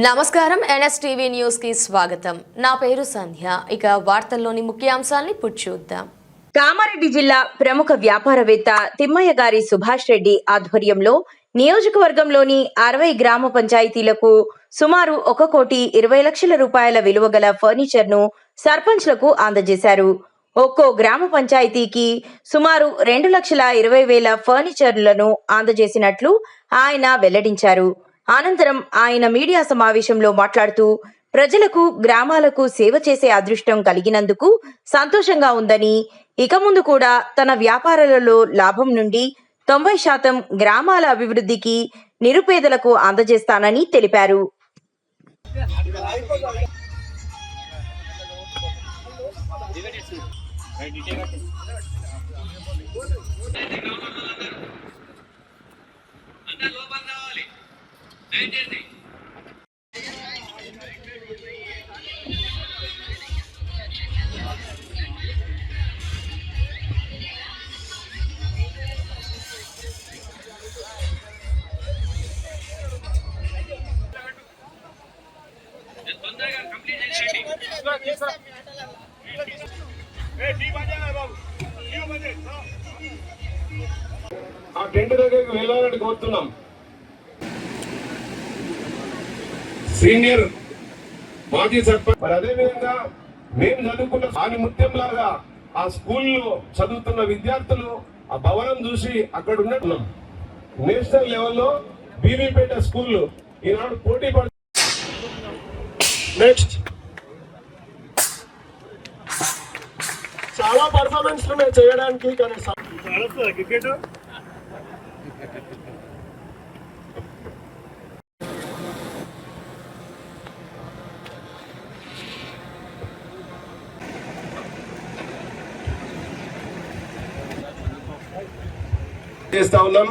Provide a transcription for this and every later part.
నమస్కారం NSTV news కి స్వాగతం. నా పేరు సంధ్య. ఇక వార్తల్లోని ముఖ్యాంశాల్ని చూద్దాం. కామారెడ్డి జిల్లా ప్రముఖ వ్యాపారవేత్త తిమ్మయ్య గారి సుభాష్ రెడ్డి ఆధ్వర్యంలో నియోజకవర్గంలోని 60 గ్రామ పంచాయతీలకు సుమారు 1,20,00,000 రూపాయల విలువ గల ఫర్నిచర్ ను సర్పంచ్లకు అందజేశారు. ఒక్కో గ్రామ పంచాయతీకి సుమారు 2,20,000 ఫర్నిచర్లను అందజేసినట్లు ఆయన వెల్లడించారు. అనంతరం ఆయన మీడియా సమావేశంలో మాట్లాడుతూ ప్రజలకు గ్రామాలకు సేవ చేసే అదృష్టం కలిగినందుకు సంతోషంగా ఉందని, ఇక ముందు కూడా తన వ్యాపారాలలో లాభం నుండి 90% గ్రామాల అభివృద్ధికి నిరుపేదలకు అందజేస్తానని తెలిపారు. ఆ టెంట్ దగ్గరికి వెళ్ళాలని కోరుతున్నాం. సీనియర్ మాజీ సర్పంచ్ మరి అదేవిధంగా మేము చదువుకున్న ఆని ముత్యం లాగా ఆ స్కూల్లో చదువుతున్న విద్యార్థులు ఆ భవనం చూసి అక్కడ ఉన్నట్టున్నాం. నేషనల్ లెవెల్లో బీవీపేట స్కూల్ ఈనాడు పోటీ పడు. నెక్స్ట్ చాలా పర్ఫార్మెన్స్ మేము చేయడానికి కానీ క్రికెట్ చేస్తా ఉన్నాం.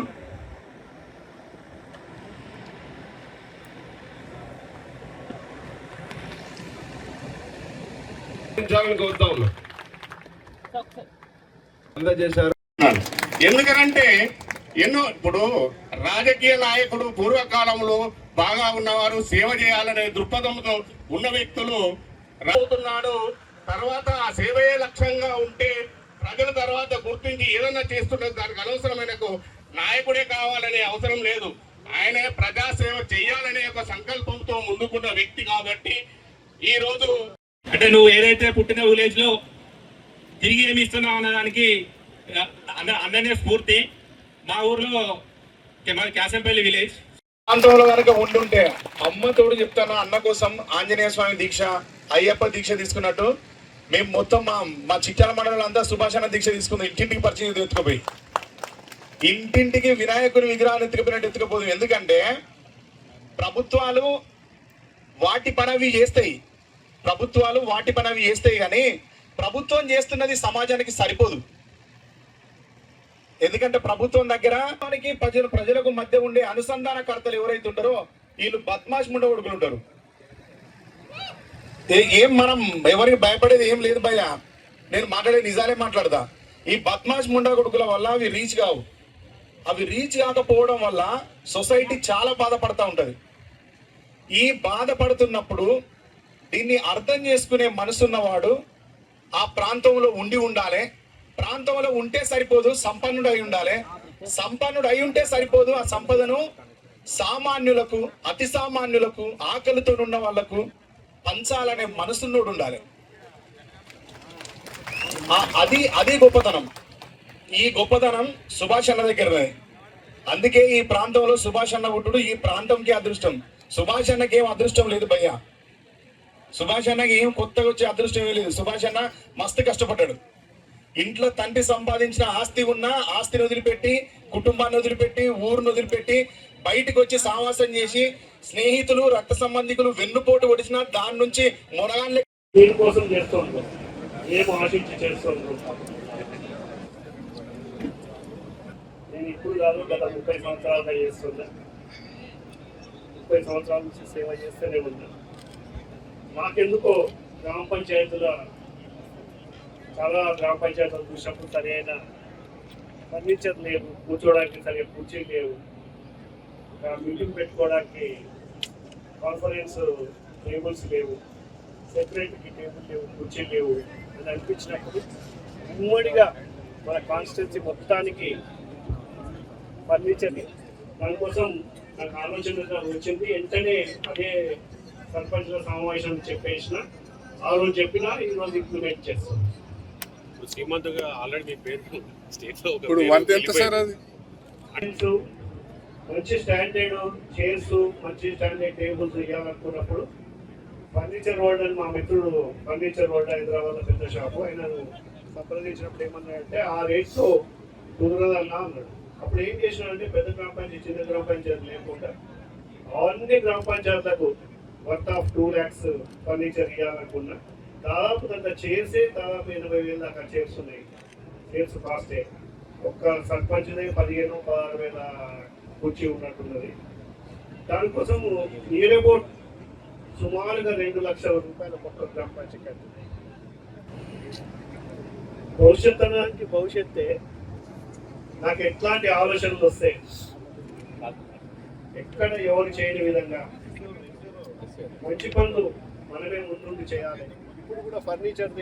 కోరుతా ఉన్నాం అందజేశారు. ఎందుకనంటే ఇప్పుడు రాజకీయ నాయకుడు పూర్వకాలంలో బాగా ఉన్నవారు సేవ చేయాలనే దృక్పథంతో ఉన్న వ్యక్తులు రాబోతున్నాడు. తర్వాత ఆ సేవయే లక్ష్యంగా ఉంటే ప్రజల తర్వాత గుర్తించి ఏదన్నా చేస్తున్నది దానికి అనవసరమైన నాయకుడే కావాలనే అవసరం లేదు. ఆయన ప్రజాసేవ చేయాలనే ఒక సంకల్పంతో ముందుకున్న వ్యక్తి కాబట్టి ఈ రోజు అంటే నువ్వు ఏదైతే పుట్టిన విలేజ్ లో తిరిగి ఏమి ఇస్తున్నావు అన్నదానికి అందరినీ స్ఫూర్తి. మా ఊర్లో క్యాసంపల్లి విలేజ్ ప్రాంతంలో కనుక ఉండుంటే అమ్మ తోడు చెప్తాను, అన్న కోసం ఆంజనేయ స్వామి దీక్ష, అయ్యప్ప దీక్ష తీసుకున్నట్టు మేము మొత్తం మా చిట్యాల మండలం అంతా సుభాషణ దీక్ష తీసుకుందాం. ఇంటింటికి పరిచయం ఎత్తుకుపోయి ఇంటింటికి వినాయకుని విగ్రహాలు ఎత్తుకుపోయినట్టు ఎత్తుకుపోదు. ఎందుకంటే ప్రభుత్వాలు వాటి పనవి చేస్తాయి, కానీ ప్రభుత్వం చేస్తున్నది సమాజానికి సరిపోదు. ఎందుకంటే ప్రభుత్వం దగ్గర ప్రజలకు మధ్య ఉండే అనుసంధానకర్తలు ఎవరైతే ఉంటారో వీళ్ళు బద్మాష్ ముండగొడుకులు ఉంటారు. ఏం మనం ఎవరికి భయపడేది ఏం లేదు భయ్య, నేను మాట్లాడే నిజాలే మాట్లాడతా. ఈ బద్మాష్ ముండగొడుకుల వల్ల అవి రీచ్ కాకపోవడం వల్ల సొసైటీ చాలా బాధపడతా ఉంటది. ఈ బాధపడుతున్నప్పుడు దీన్ని అర్థం చేసుకునే మనసున్నవాడు ఆ ప్రాంతంలో ఉండాలి. ప్రాంతంలో ఉంటే సరిపోదు, సంపన్నుడు అయి ఉండాలి. సంపన్నుడు అయి ఉంటే సరిపోదు, ఆ సంపదను సామాన్యులకు, అతి సామాన్యులకు, ఆకలితో ఉన్న వాళ్లకు పంచాలనే మనసున్నోడు ఉండాలి. అది గొప్పతనం. ఈ గొప్పతనం సుభాష్ అన్న దగ్గర. అందుకే ఈ ప్రాంతంలో సుభాష్ అన్న పుట్టుడు ఈ ప్రాంతంకి అదృష్టం. సుభాష్ అన్నకి ఏం అదృష్టం లేదు భయ్య. సుభాష్ అన్నకి ఏం కొత్తగా వచ్చే అదృష్టం లేదు. సుభాష్ అన్న మస్తు కష్టపడ్డాడు. ఇంట్లో తండ్రి సంపాదించిన ఆస్తి ఉన్నా ఆస్తిని వదిలిపెట్టి, కుటుంబాన్ని వదిలిపెట్టి, ఊరును వదిలిపెట్టి బయటకు వచ్చి సావాసం చేసి స్నేహితులు, రక్త సంబంధికులు వెన్నుపోటు ఒడిచిన దాని నుంచి మొనగాన్లే కోసం చేస్తూ ఉంటాం, ఏం ఆశించి చేస్తూ ఉంటాం. నేను ఇప్పుడు కాదు, గత 30 సంవత్సరాలుగా చేస్తున్నా. 30 సంవత్సరాల నుంచి సేవ చేస్తూనే ఉన్నా. మాకెందుకో గ్రామ పంచాయతీల చాలా గ్రామ పంచాయతీలు చూసినప్పుడు సరైన ఫర్నిచర్ లేవు, కూర్చోవడానికి సరిగ్గా కుర్చీలు లేవు, మీటింగ్ పెట్టుకోవడానికి కాన్ఫరెన్స్ టేబుల్స్ లేవు, సెక్రటరీకి టేబుల్ లేవు, కుర్చీలు లేవు అని అనిపించినప్పుడు ఉమ్మడిగా మన కాన్స్టిట్యున్సీ మొత్తానికి ఫర్నిచర్ని దానికోసం నాకు ఆలోచన వచ్చింది. వెంటనే అదే సర్పంచ్ల సమావేశం చెప్పేసిన, ఆ రోజు చెప్పినా ఈ రోజు ఇంప్లిమెంట్ చేస్తాం. శ్రీమంతుగా ఆల్రెడీ మీ పేరు స్టేట్ లో ఇప్పుడు వంత ఎంత సార్ అది? మంచి స్టాండర్డ్ చైర్స్, మంచి స్టాండర్డ్ టేబుల్స్ ఇవ్వాలనుకున్నప్పుడు ఫర్నిచర్ వరల్డ్ అని మా మిత్రుడు ఫర్నిచర్ వరల్డ్ హైదరాబాద్ పెద్ద షాపు ఆయన సంప్రదించినప్పుడు ఏమన్నాడంటే ఆ రేట్తో కుదరదన్నా అన్నాడు. అప్పుడు ఏం చేసినాడంటే పెద్ద గ్రామ పంచాయతీ చిన్న గ్రామ పంచాయతీ లేకుండా అన్ని గ్రామ పంచాయతీలకు వర్త్ ఆఫ్ 2 lakhs ఫర్నిచర్ ఇవ్వాలనుకున్నా. దాదాపు దాంట్లో చైర్సే దాదాపు 80,000 దాకా చైర్స్ ఉన్నాయి. చైర్స్ కాస్టే ఒక్క సర్పంచ్దే 15,000-16,000 కుర్చీ ఉన్నట్టున్నది. దానికోసం నియర్ అబౌట్ సుమారుగా 2 లక్షల రూపాయల ఒక్క గ్రామ పంచాయతీ. భవిష్యత్తే నాకు ఎట్లాంటి ఆలోచనలు వస్తాయి, ఎక్కడ ఎవరు చేయని విధంగా మంచి పనులు మనమే ముందుండి చేయాలి. ఇప్పుడు కూడా ఫర్నిచర్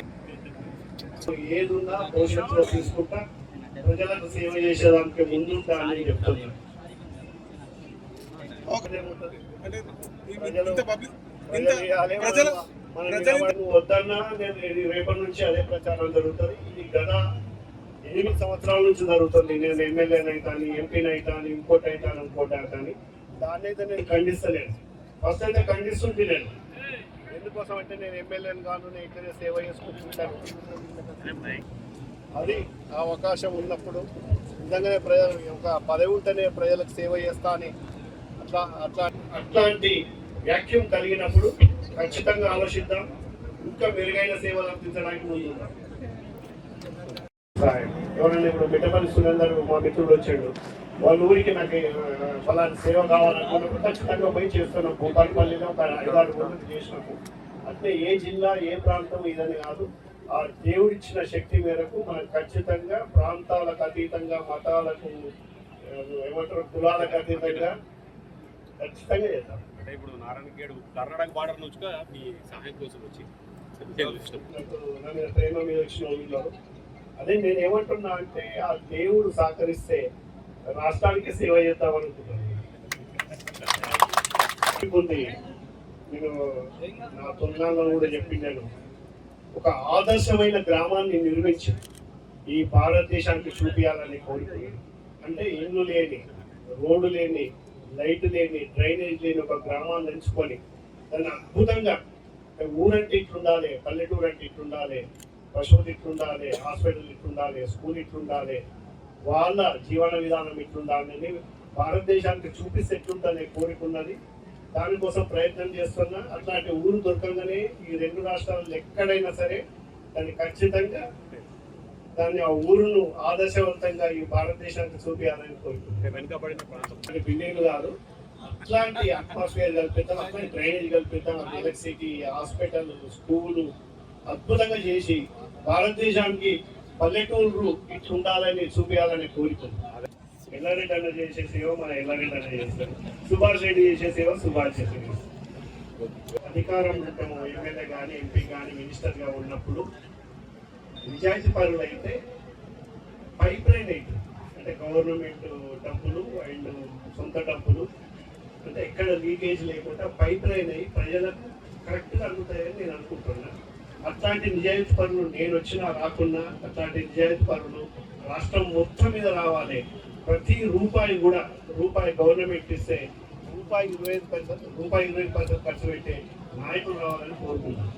ఏది ఉన్నా భవిష్యత్తులో తీసుకుంటా ప్రజలకు సేవ చేసేదానికి ముందుంటా అని చెప్తున్నాను. వద్దన్నా నేను రేపటి నుంచి అదే ప్రచారం జరుగుతుంది. ఇది గత 8 సంవత్సరాల నుంచి జరుగుతుంది. నేను ఎమ్మెల్యేనైతాను, ఎంపీనైతాను, ఇంకోటి అవుతాను, ఇంకోటి అవుతాను. దాన్ని అయితే నేను ఖండిస్తలేను. ఫస్ట్ అయితే ఖండిస్తుంటే నేను ఎందుకోసం అంటే నేను ఎమ్మెల్యేని కాను, నేను ఇక్కడే సేవ చేసుకుంటుంటాను. అది ఆ అవకాశం ఉన్నప్పుడు నిజంగానే ప్రజలు ఒక పదవి ఉంటేనే ప్రజలకు సేవ చేస్తా అని అట్లాంటి వ్యాఖ్యం కలిగినప్పుడు ఖచ్చితంగా ఆలోచిద్దాం, ఇంకా మెరుగైన సేవలు అందించడానికి ముందుందాం. ఎవరైనా ఇప్పుడు మిట్టపల్లి సురేందర్ మా మిత్రుడు వచ్చాడు, వాళ్ళ ఊరికి నాకు ఫలాని సేవ కావాలనుకున్నప్పుడు ఖచ్చితంగా పోయి చేస్తున్నాం. భూపాలపల్లిలో ఒక 5-6 రోజులు చేసినాము. అంటే ఏ జిల్లా ఏ ప్రాంతం ఇదని కాదు, ఆ దేవుడిచ్చిన శక్తి మేరకు మనం ఖచ్చితంగా ప్రాంతాలకు అతీతంగా, మతాలకు ఏమంటారు కులాలకు అతీతంగా ఖచ్చితంగా చేద్దాం. అంటే ఇప్పుడు నారాయణగేడు కర్ణాటక బార్డర్ నుంచి మీ సహాయం కోసం వచ్చి నా మీద ప్రేమ మీద వచ్చిన ఊళ్ళో అదే నేను ఏమంటున్నా అంటే ఆ దేవుడు సహకరిస్తే రాష్ట్రానికి సేవ చేద్దాం అనుకుంటున్నాను. నేను నా తొలినాల్లో కూడా చెప్పిండాను, ఒక ఆదర్శమైన గ్రామాన్ని నిర్మించి ఈ భారతదేశానికి చూపించాలని కోరుకున్నాను. అంటే ఇల్లు లేని, రోడ్డు లేని, లైట్ లేని, డ్రైనేజ్ లేని ఒక గ్రామాన్ని ఎంచుకొని దాన్ని అద్భుతంగా ఊరంటే ఇట్లుండాలి, పల్లెటూరు అంటే ఇట్లుండాలి, పశువులు ఇట్లుండాలి, హాస్పిటల్ ఇట్లుండాలి, స్కూల్ ఇట్లుండాలి, వాళ్ళ జీవన విధానం ఇట్లుండాలని భారతదేశానికి చూపిస్తే ఎట్లుంటుందని కోరుకున్నది. దానికోసం ప్రయత్నం చేస్తున్నా. అట్లాంటి ఊరు దొరకంగానే ఈ 2 రాష్ట్రాల్లో ఎక్కడైనా సరే దాన్ని ఖచ్చితంగా దాన్ని ఆ ఊరును ఆదర్శవంతంగా ఈ భారతదేశానికి చూపించాలని కోరుకుంటున్నాను. బిల్డింగ్లు కాదు, అట్లాంటి అట్మాస్ఫియర్ కల్పిద్దాం, అట్లాంటి డ్రైనేజ్ కల్పిద్దాం, ఎలక్ట్రిసిటీ, హాస్పిటల్, స్కూలు అద్భుతంగా చేసి భారతదేశానికి పల్లెటూరు ఇట్లుండాలని చూపించాలని కోరుకుంటున్నాను. ఎల్లారెడ్డి అన్న చేసే సేవ మన ఎల్లారెడ్డి అన్న చేస్తారు, సుభాష్ రెడ్డి చేసే సేవ సుభాష్ చేస్తారు. అధికారం ఉంటాము, ఎమ్మెల్యే కానీ, ఎంపీ కానీ, మినిస్టర్గా ఉన్నప్పుడు నిజాయితీ పరులు అయితే పైప్ లైన్ అయితే అంటే గవర్నమెంట్ డబ్బులు అండ్ సొంత డబ్బులు అంటే ఎక్కడ లీకేజ్ లేకుండా పైప్ లైన్ అయ్యి ప్రజలకు కరెక్ట్గా అందుతాయని నేను అనుకుంటున్నాను. అట్లాంటి నిజాయితీ పరులు నేను వచ్చినా రాకున్నా అట్లాంటి నిజాయితీ పరులు రాష్ట్రం మొత్తం మీద రావాలి. ప్రతి రూపాయి కూడా గవర్నమెంట్ ఇస్తే రూపాయి 25 పైసలు ఖర్చు పెట్టే నాయకులు రావాలని కోరుకుంటున్నాను.